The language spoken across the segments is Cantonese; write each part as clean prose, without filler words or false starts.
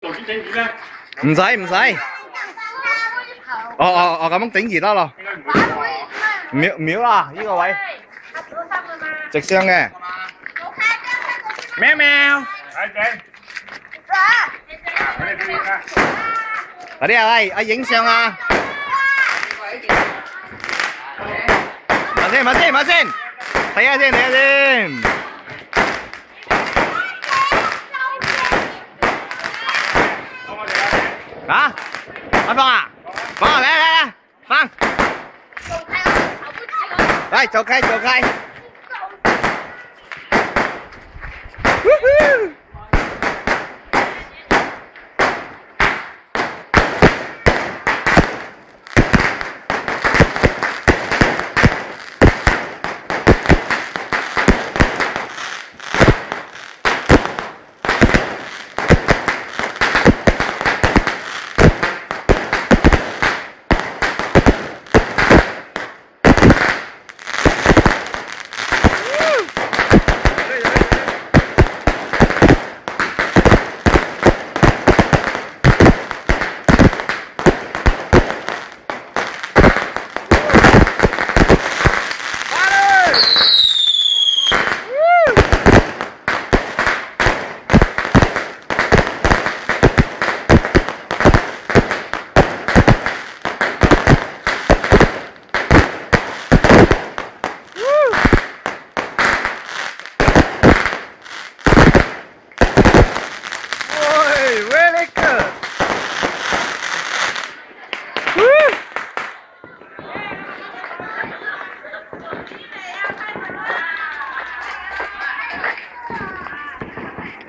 唔使唔使。哦咁樣頂住得咯。秒啦，呢個位。直上嘅。喵喵。快啲啊喂，啊影相啊！慢先，睇下先。啊！阿芳啊，嚟，芳！嚟，走開！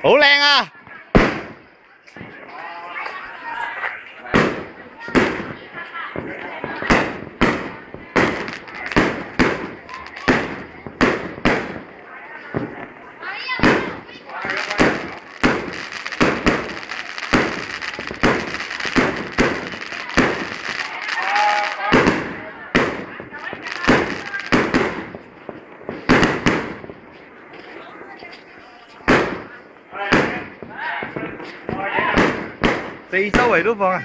好靚啊！四周圍都放啊！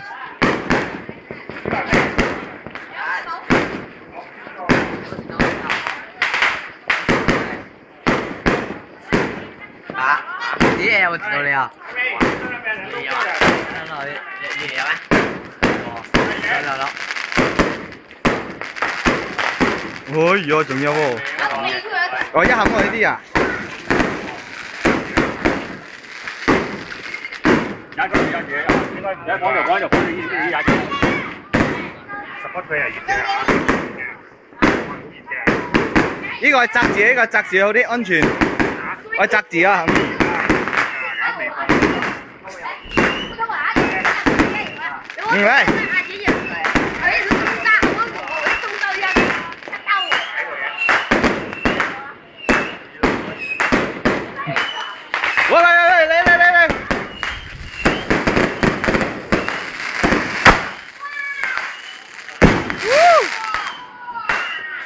啊！啲嘢有冇接到你啊？有啊！聽落啲嘢有咩？哦，有。哎呀，仲有喎！我一盒我呢啲啊！應該唔使講就講就講你呢啲廿幾，11歲係熱嘅嚇，好熱嘅。呢個係擲字，呢個擲字好啲安全。我擲字啊！喂。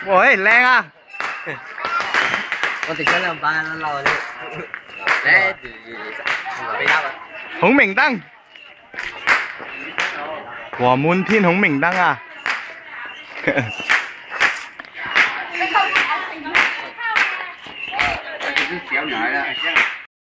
喂，靚啊！我哋嗰兩班撈啲，咧俾他啦。孔明燈，哇，滿天孔明燈啊！啲小女啦。